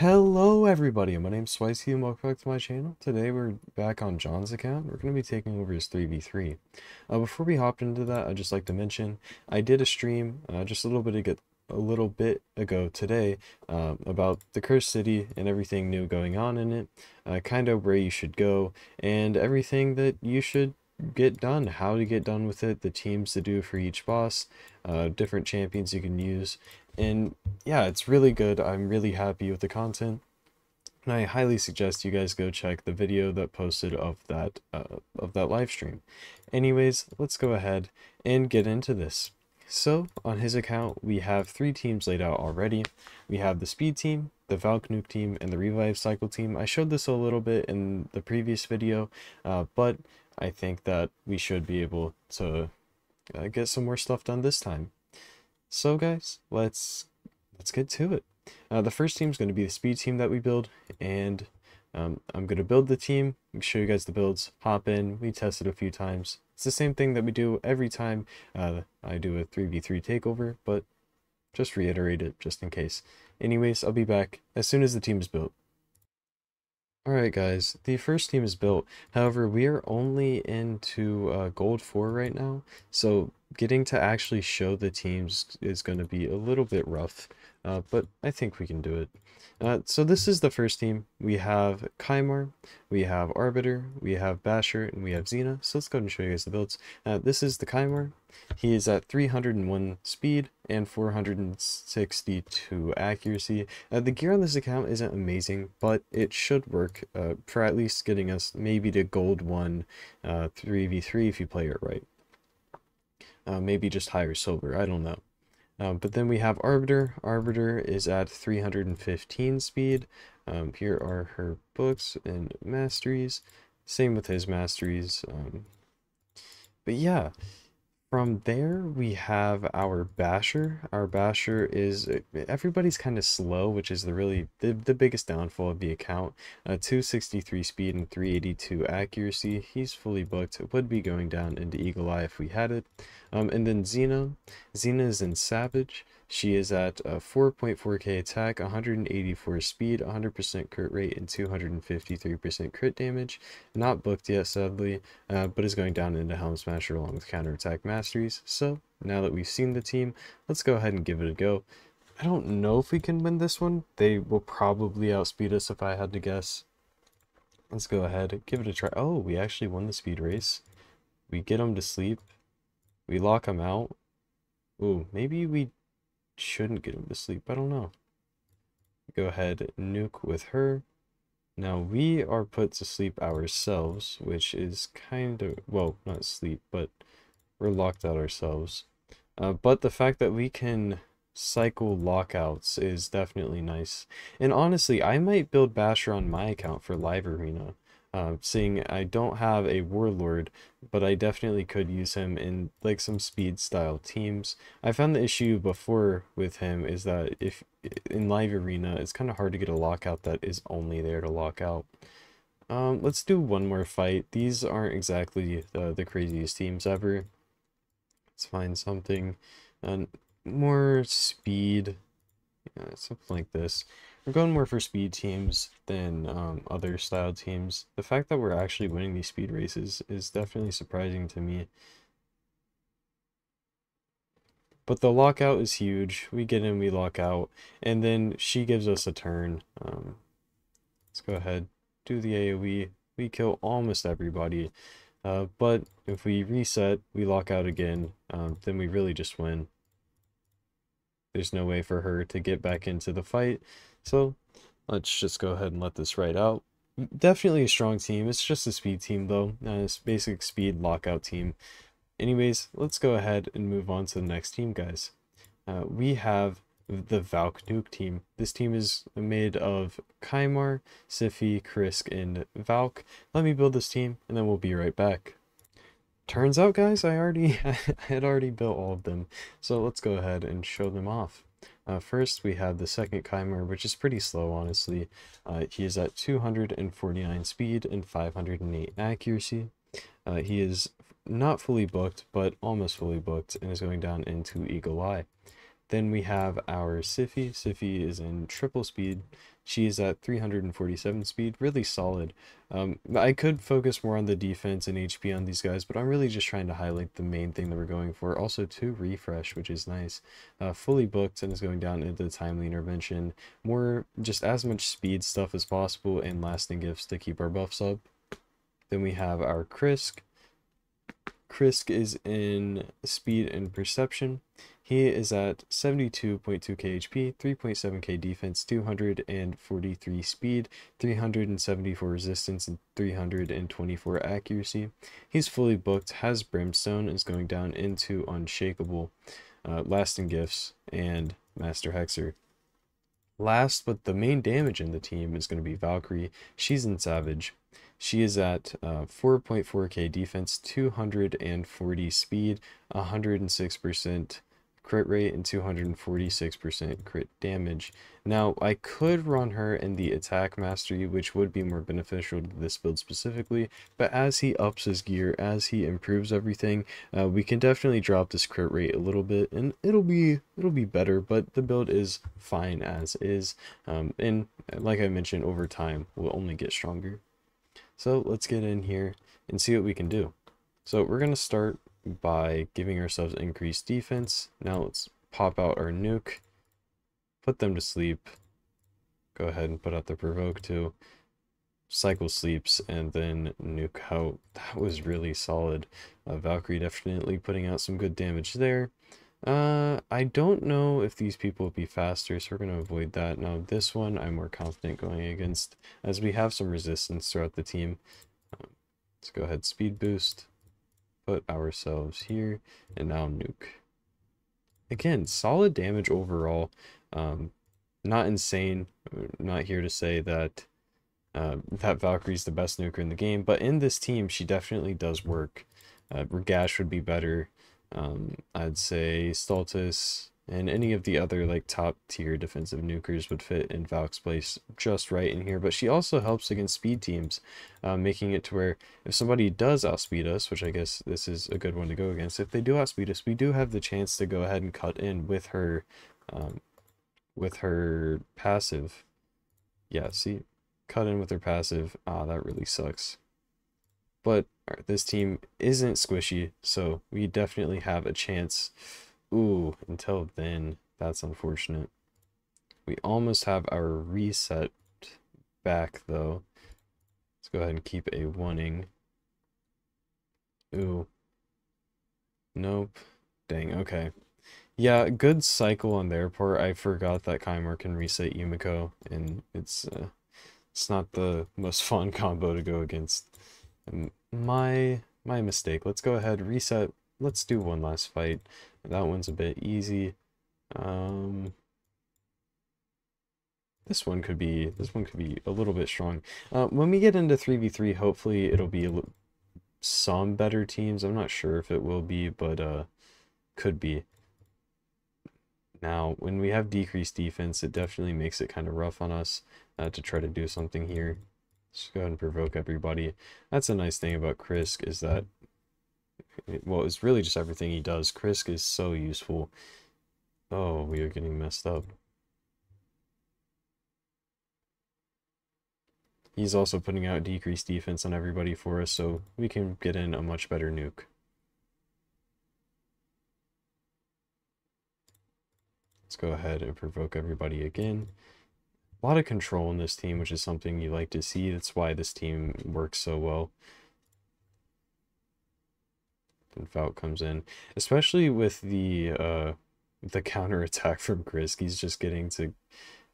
Hello everybody, my name's Swicey and welcome back to my channel. Today we're back on John's account. We're going to be taking over his 3v3. Before we hop into that, I'd just like to mention I did a stream just a little bit ago today about the Cursed City and everything new going on in it, kind of where you should go and everything that you should get done, how to get done with it, the teams to do for each boss, different champions you can use, and yeah, it's really good. I'm really happy with the content, and I highly suggest you guys go check the video that posted of that live stream. Anyways, let's go ahead and get into this. So on his account, we have three teams laid out already. We have the speed team, the Valk nuke team, and the revive cycle team. I showed this a little bit in the previous video, but I think that we should be able to get some more stuff done this time. So guys, let's get to it. The first team is going to be the speed team that we build, and I'm going to build the team, show you guys the builds, hop in, we test it a few times. It's the same thing that we do every time I do a 3v3 takeover, but just reiterate it just in case. Anyways, I'll be back as soon as the team is built. Alright guys, the first team is built. However, we are only into gold 4 right now, so getting to actually show the teams is going to be a little bit rough, but I think we can do it. So this is the first team. We have Kymar, we have Arbiter, we have Basher, and we have Xena. So let's go ahead and show you guys the builds. This is the Kymar. He is at 301 speed and 462 accuracy. The gear on this account isn't amazing, but it should work for at least getting us maybe to gold 1 3v3 if you play it right. Maybe just higher silver, I don't know. But then we have Arbiter. Arbiter is at 315 speed. Here are her books and masteries. Same with his masteries. But yeah, from there we have our Basher. Our Basher is, everybody's kind of slow, which is the biggest downfall of the account. 263 speed and 382 accuracy. He's fully booked. It would be going down into Eagle Eye if we had it. And then Xena. Xena is in Savage. She is at 4.4k attack, 184 speed, 100% crit rate, and 253% crit damage. Not booked yet, sadly, but is going down into Helm Smasher along with counterattack masteries. So, now that we've seen the team, let's go ahead and give it a go. I don't know if we can win this one. They will probably outspeed us if I had to guess. Let's go ahead, give it a try. Oh, we actually won the speed race. We get them to sleep. We lock them out. Ooh, maybe we shouldn't get him to sleep. I don't know. Go ahead, nuke with her. Now we are put to sleep ourselves, which is kind of, well, not sleep, but we're locked out ourselves. But the fact that we can cycle lockouts is definitely nice. And honestly, I might build Basher on my account for Live Arena. Seeing I don't have a Warlord, but I definitely could use him in like some speed style teams. I found the issue before with him is that if in Live Arena, it's kind of hard to get a lockout that is only there to lock out. Let's do one more fight. These aren't exactly the craziest teams ever. Let's find something more speed, something like this. We're going more for speed teams than other style teams. The fact that we're actually winning these speed races is definitely surprising to me. But the lockout is huge. We get in, we lock out, and then she gives us a turn. Let's go ahead, do the AoE. We kill almost everybody. But if we reset, we lock out again, then we really just win. There's no way for her to get back into the fight. So let's just go ahead and let this ride out. Definitely a strong team. It's just a speed team though. It's basic speed lockout team. Anyways, let's go ahead and move on to the next team, guys. We have the Valk nuke team. This team is made of Kymar, Siphi, Krisk, and Valk. Let me build this team and then we'll be right back. Turns out, guys, I had already built all of them, so let's go ahead and show them off. First, we have the second Kymar, which is pretty slow, honestly. He is at 249 speed and 508 accuracy. He is not fully booked, but almost fully booked, and is going down into Eagle Eye. Then we have our Siffy. Siffy is in triple speed. She is at 347 speed, really solid. I could focus more on the defense and HP on these guys, but I'm really just trying to highlight the main thing that we're going for. Also, 2 refresh, which is nice. Fully booked and is going down into the timely intervention. More, just as much speed stuff as possible, and lasting gifts to keep our buffs up. Then we have our Krisk. Krisk is in speed and perception. He is at 72.2k HP, 3.7k defense, 243 speed, 374 resistance, and 324 accuracy. He's fully booked, has Brimstone, is going down into Unshakable, Lasting Gifts, and Master Hexer. Last, but the main damage in the team is going to be Valkyrie. She's in Savage. She is at 4.4k defense, 240 speed, 106% crit rate, and 246% crit damage. Now, I could run her in the attack mastery, which would be more beneficial to this build specifically, but as he ups his gear, as he improves everything, we can definitely drop this crit rate a little bit, and it'll be better, but the build is fine as is, and like I mentioned, over time, we'll only get stronger. So let's get in here and see what we can do. So we're going to start by giving ourselves increased defense. Now let's pop out our nuke, put them to sleep, go ahead and put out the provoke too, cycle sleeps, and then nuke out. That was really solid. Valkyrie definitely putting out some good damage there. I don't know if these people will be faster, so we're going to avoid that. Now this one I'm more confident going against, as we have some resistance throughout the team. Let's go ahead, speed boost, put ourselves here, and now nuke. Again, solid damage overall. Not insane. Not here to say that that Valkyrie's the best nuker in the game, but in this team she definitely does work. Regash would be better. I'd say Stultus and any of the other like top tier defensive nukers would fit in Valk's place just right in here, but she also helps against speed teams, making it to where if somebody does outspeed us, which I guess this is a good one to go against, if they do outspeed us, we do have the chance to go ahead and cut in with her passive. Yeah, see, cut in with her passive. That really sucks. But this team isn't squishy, so we definitely have a chance. Ooh, until then, that's unfortunate. We almost have our reset back, though. Let's go ahead and keep a one-ing. Ooh. Nope. Dang, okay. Yeah, good cycle on their part. I forgot that Kymar can reset Yumiko, and it's not the most fun combo to go against. My mistake. Let's go ahead, reset. Let's do one last fight. That one's a bit easy. This one could be a little bit strong. When we get into 3v3, hopefully it'll be some better teams. I'm not sure if it will be, but could be. Now, when we have decreased defense, it definitely makes it kind of rough on us to try to do something here. Let's go ahead and provoke everybody. That's a nice thing about Krisk, is that, well, it's really just everything he does. Krisk is so useful. Oh, we are getting messed up. He's also putting out decreased defense on everybody for us, so we can get in a much better nuke. Let's go ahead and provoke everybody again. A lot of control in this team, which is something you like to see. That's why this team works so well. And Falk comes in, especially with the counter attack from Krisk. He's just getting to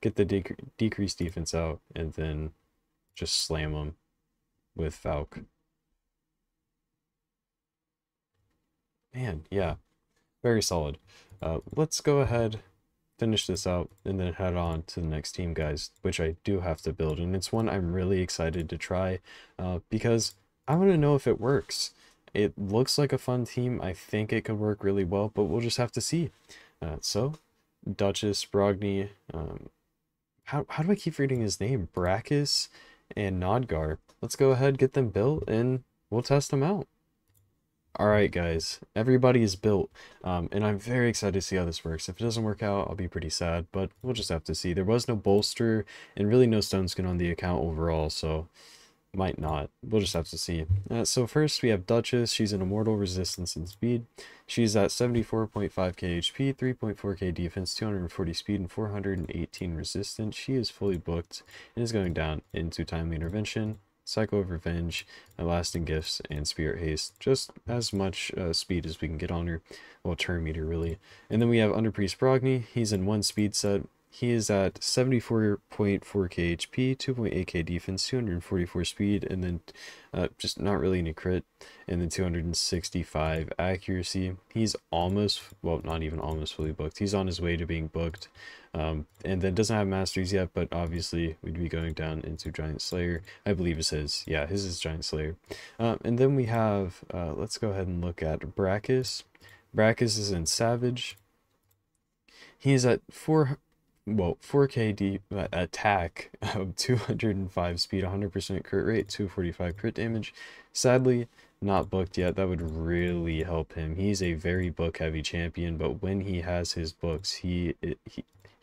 get the decreased defense out and then just slam him with Falk. Man, yeah, very solid. Let's go ahead, finish this out, and then head on to the next team, guys, which I do have to build, and it's one I'm really excited to try because I want to know if it works. It looks like a fun team. I think it could work really well, but we'll just have to see. So Duchess, Brogni, how do I keep reading his name? Brachus and Nodgar. Let's go ahead, get them built, and we'll test them out. Alright guys, everybody is built, and I'm very excited to see how this works. If it doesn't work out, I'll be pretty sad, but we'll just have to see. There was no bolster, and really no stone skin on the account overall, so might not. We'll just have to see. So first we have Duchess. She's an immortal resistance and speed. She's at 74.5k HP, 3.4k defense, 240 speed, and 418 resistance. She is fully booked and is going down into timely intervention, cycle of revenge, lasting gifts, and spirit haste. Just as much speed as we can get on her. Well, turn meter really. And then we have Underpriest Brogni. He's in one speed set. He is at 74.4k HP, 2.8k defense, 244 speed, and then just not really any crit, and then 265 accuracy. He's almost, well, not even almost fully booked. He's on his way to being booked, and then doesn't have masteries yet, but obviously we'd be going down into Giant Slayer. I believe it's his. Yeah, his is Giant Slayer. And then we have, let's go ahead and look at Brachus. Brachus is in Savage. He's at 4k attack, 205 speed, 100% crit rate, 245 crit damage. Sadly, not booked yet. That would really help him. He's a very book heavy champion, but when he has his books, he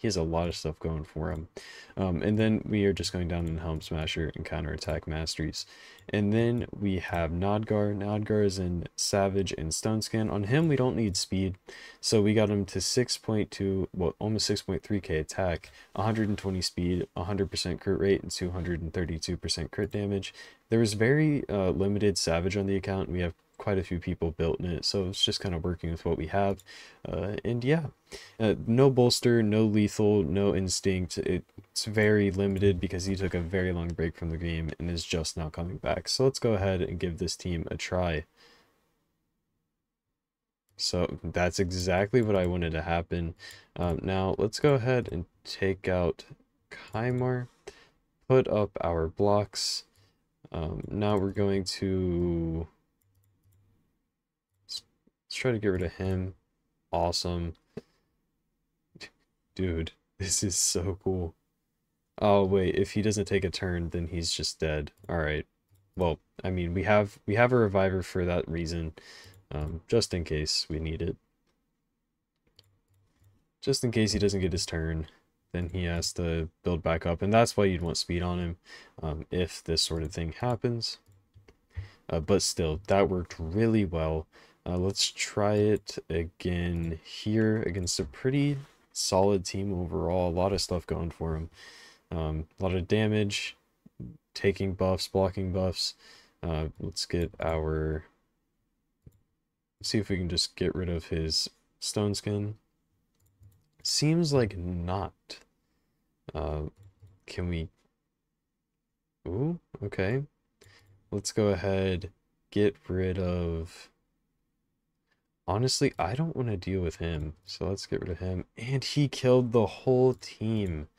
has a lot of stuff going for him. And then we are just going down in Helm Smasher and counterattack masteries. And then we have Nodgar. Nodgar is in Savage and Stone Skin. On him, we don't need speed, so we got him to 6.2, well, almost 6.3k attack, 120 speed, 100% crit rate, and 232% crit damage. There was very limited Savage on the account. We have quite a few people built in it, so it's just kind of working with what we have. And yeah, no bolster, no lethal, no instinct. It's very limited because he took a very long break from the game and is just now coming back. So let's go ahead and give this team a try. So that's exactly what I wanted to happen. Now let's go ahead and take out Kymar, put up our blocks. Now we're going to let's try to get rid of him. Awesome. Dude, this is so cool. Oh wait, if he doesn't take a turn, then he's just dead. Alright. Well, I mean, we have a reviver for that reason. Just in case we need it. Just in case he doesn't get his turn, then he has to build back up, and that's why you'd want speed on him, if this sort of thing happens. But still, that worked really well. Let's try it again here against a pretty solid team overall. A lot of stuff going for him. A lot of damage, taking buffs, blocking buffs. Let's get our... see if we can just get rid of his stone skin. Seems like not. Can we... Ooh, okay. Let's go ahead, get rid of... Honestly, I don't want to deal with him, so let's get rid of him. And he killed the whole team.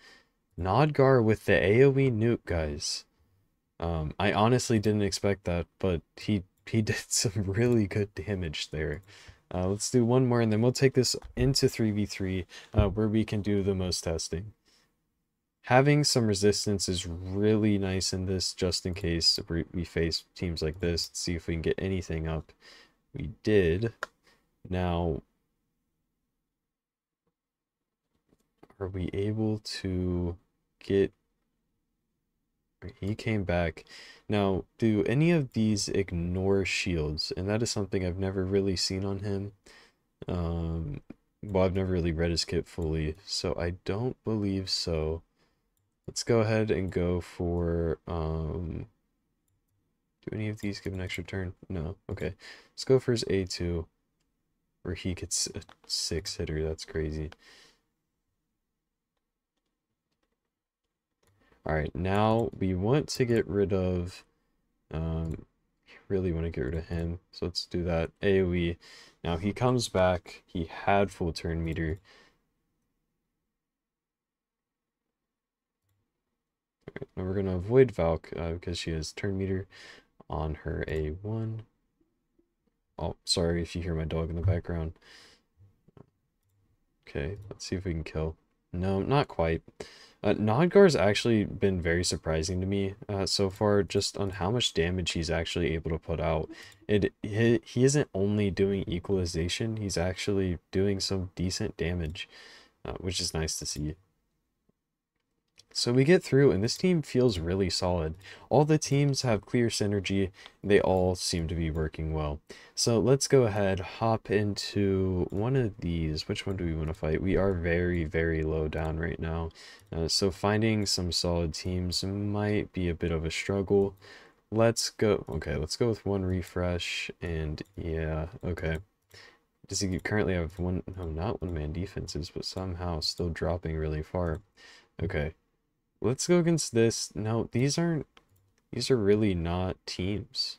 Nodgar with the AoE nuke, guys. I honestly didn't expect that, but he did some really good damage there. Let's do one more, and then we'll take this into 3v3, where we can do the most testing. Having some resistance is really nice in this, just in case we face teams like this. Let's see if we can get anything up. We did. Now, are we able to get... He came back. Now, do any of these ignore shields? And that is something I've never really seen on him. Well, I've never really read his kit fully, so I don't believe so. Let's go ahead and go for, do any of these give an extra turn? No. Okay. Let's go for his A2, where he gets a 6-hitter. That's crazy. Alright, now we want to get rid of, really want to get rid of him, so let's do that. AoE. Now he comes back, he had full turn meter. Alright, now we're going to avoid Valk, because she has turn meter on her A1. Oh, sorry if you hear my dog in the background. Okay, let's see if we can kill. No, not quite. Nodgar's actually been very surprising to me so far, just on how much damage he's actually able to put out. He isn't only doing equalization, he's actually doing some decent damage, which is nice to see. So we get through, and this team feels really solid. All the teams have clear synergy. They all seem to be working well. So let's go ahead, hop into one of these. Which one do we want to fight? We are very, very low down right now. So finding some solid teams might be a bit of a struggle. Let's go. Okay, let's go with one refresh. And yeah, okay. Does he currently have one? No, not one-man defenses, but somehow still dropping really far. Okay. Let's go against this. No, these are really not teams.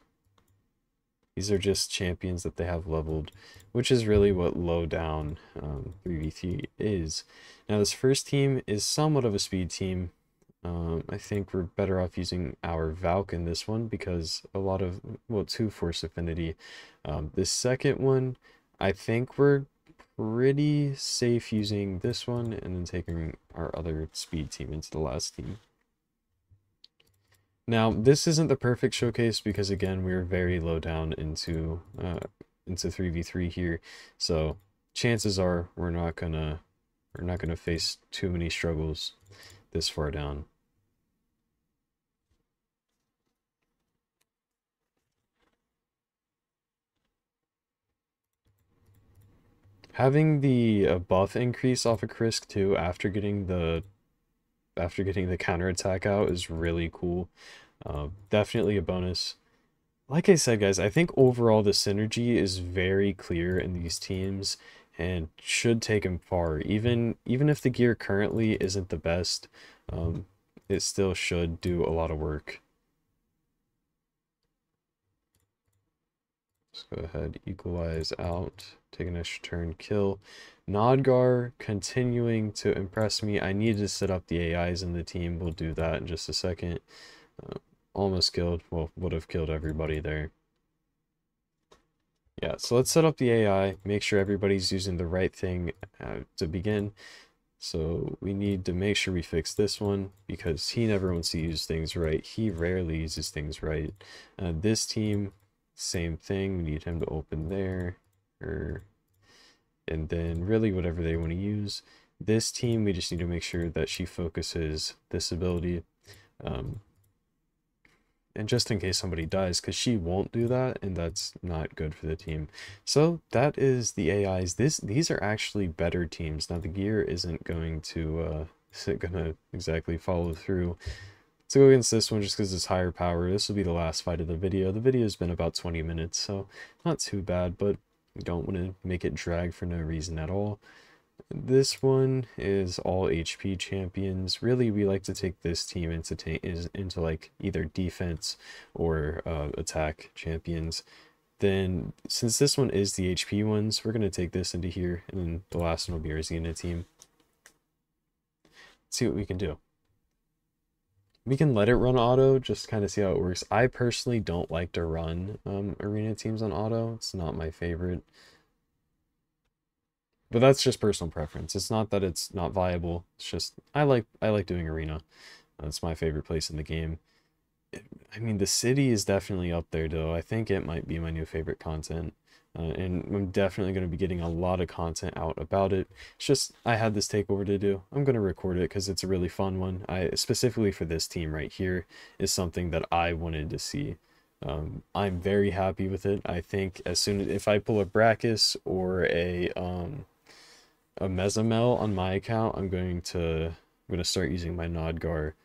These are just champions that they have leveled, which is really what low down 3v3 is. Now this first team is somewhat of a speed team. I think we're better off using our Valk in this one because a lot of, well, 2 force affinity. This second one, I think we're pretty safe using this one and then taking our other speed team into the last team. Now, this isn't the perfect showcase because again, we're very low down into 3v3 here. So chances are we're not gonna face too many struggles this far down. Having the buff increase off of Krisk too after getting the counterattack out is really cool. Definitely a bonus. Like I said, guys, I think overall the synergy is very clear in these teams and should take them far. Even if the gear currently isn't the best, it still should do a lot of work. Let's go ahead, equalize out, take an extra turn, kill. Nodgar continuing to impress me. I need to set up the AIs in the team. We'll do that in just a second. Almost killed. Well, would have killed everybody there. Yeah, so let's set up the AI, make sure everybody's using the right thing to begin. So we need to make sure we fix this one because he never wants to use things right. He rarely uses things right. This team, same thing. We need him to open there, and then really whatever they want to use. This team, we just need to make sure that she focuses this ability. And just in case somebody dies, because she won't do that, and that's not good for the team. So that is the AIs. These are actually better teams. Now the gear isn't going to exactly follow through. Let's go against this one just because it's higher power. This will be the last fight of the video. The video's been about 20 minutes, so not too bad, but we don't want to make it drag for no reason at all. This one is all HP champions. Really, we like to take this team into like either defense or attack champions. Then, since this one is the HP ones, we're going to take this into here, and then the last one will be our Xena team. Let's see what we can do. We can let it run auto, just kind of see how it works. I personally don't like to run arena teams on auto. It's not my favorite. But that's just personal preference. It's not that it's not viable. It's just I like doing arena. That's my favorite place in the game. I mean, the city is definitely up there though. I think it might be my new favorite content. And I'm definitely going to be getting a lot of content out about it. It's just I had this takeover to do. I'm going to record it because it's a really fun one. Specifically for this team right here is something that I wanted to see. I'm very happy with it. I think as soon as if I pull a Brachus or a Mezamel on my account, I'm going to start using my Nodgar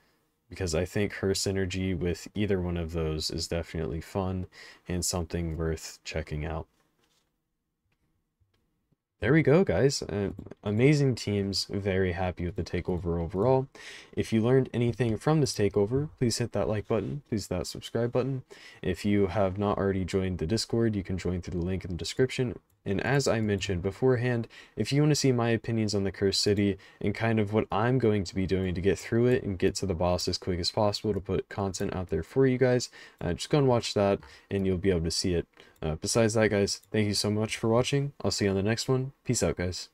because I think her synergy with either one of those is definitely fun and something worth checking out. There we go, guys. Amazing teams. Very happy with the takeover overall. If you learned anything from this takeover, please hit that like button. Please hit that subscribe button. If you have not already joined the Discord, you can join through the link in the description. And as I mentioned beforehand, if you want to see my opinions on the Cursed City and kind of what I'm going to be doing to get through it and get to the boss as quick as possible to put content out there for you guys, just go and watch that and you'll be able to see it. Besides that, guys, thank you so much for watching. I'll see you on the next one. Peace out, guys.